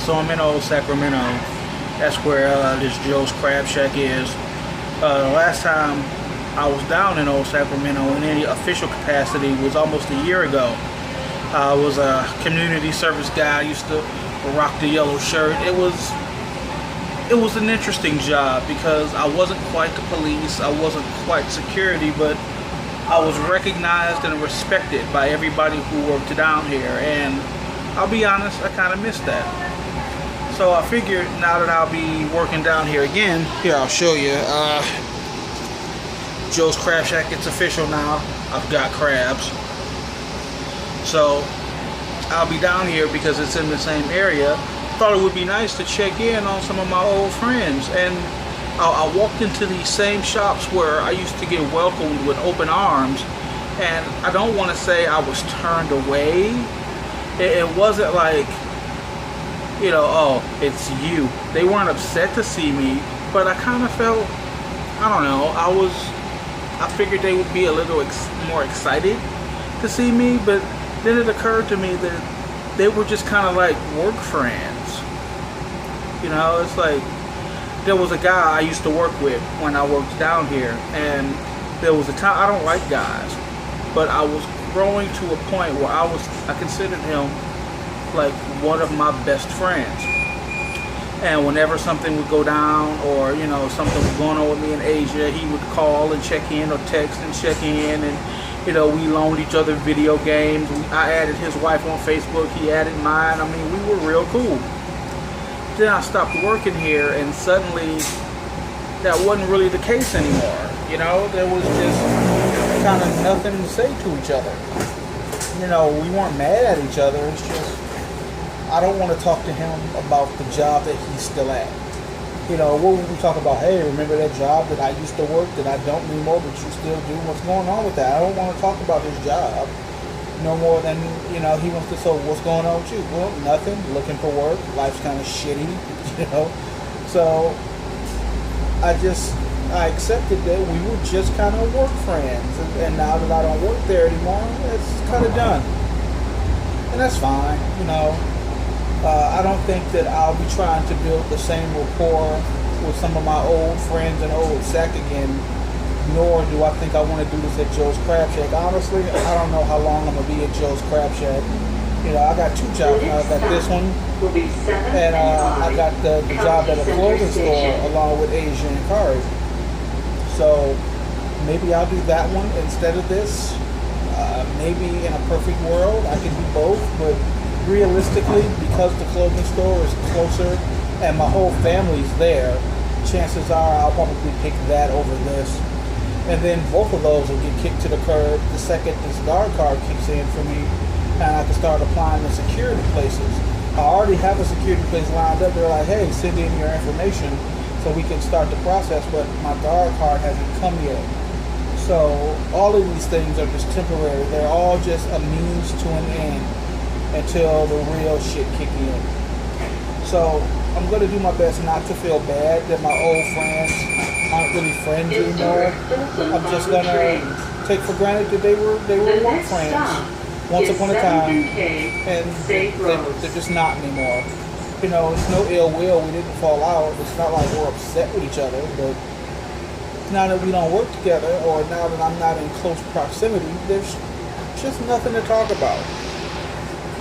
So I'm in Old Sacramento. That's where this Joe's Crab Shack is. Last time I was down in Old Sacramento in any official capacity was almost a year ago. I was a community service guy. I used to rock the yellow shirt. It was an interesting job because I wasn't quite the police, I wasn't quite security, but I was recognized and respected by everybody who worked down here, and I'll be honest, I kind of missed that. So I figured now that I'll be working down here again, here I'll show you, Joe's Crab Shack, it's official now. I've got crabs. So I'll be down here because it's in the same area. Thought it would be nice to check in on some of my old friends, and I walked into these same shops where I used to get welcomed with open arms, and I don't want to say I was turned away. It wasn't like, you know, oh, it's you. They weren't upset to see me, but I kind of felt, I don't know, I figured they would be a little more excited to see me, but then it occurred to me that they were just kind of like work friends. You know, it's like, there was a guy I used to work with when I worked down here, and there was a time, I don't like guys, but I was growing to a point where I considered him like one of my best friends. And whenever something would go down, or, you know, something was going on with me in Asia, he would call and check in, or text and check in, and, you know, we loaned each other video games. I added his wife on Facebook, he added mine. I mean, we were real cool. Then I stopped working here, and suddenly that wasn't really the case anymore. You know, there was just kind of nothing to say to each other. You know, we weren't mad at each other. It's just, I don't want to talk to him about the job that he's still at. You know, what would we talk about? Hey, remember that job that I used to work that I don't anymore, but you still do? What's going on with that? I don't want to talk about his job no more than, you know, he wants to. So what's going on with you? Well, nothing. Looking for work. Life's kind of shitty, you know. So I accepted that we were just kind of work friends, and now that I don't work there anymore, it's kind of done, and that's fine, you know. I don't think that I'll be trying to build the same rapport with some of my old friends in Old Sac again, nor do I think I want to do this at Joe's Crab Shack. Honestly, I don't know how long I'm going to be at Joe's Crab Shack. You know, I got two jobs now. I got this one, and I got the job at a clothing store along with Asia and Kari. So maybe I'll do that one instead of this. Maybe in a perfect world I can do both, but realistically, because the clothing store is closer and my whole family's there, chances are I'll probably pick that over this. And then both of those will get kicked to the curb the second this guard card kicks in for me, and I can start applying to security places. I already have a security place lined up. They're like, hey, send in your information so we can start the process, but my guard card hasn't come yet. So all of these things are just temporary. They're all just a means to an end until the real shit kick in. So I'm going to do my best not to feel bad that my old friends aren't really friends anymore. I'm just going to take for granted that they were work friends once upon a time, and they're just not anymore. You know, it's no ill will. We didn't fall out. It's not like we're upset with each other, but now that we don't work together, or now that I'm not in close proximity, there's just nothing to talk about.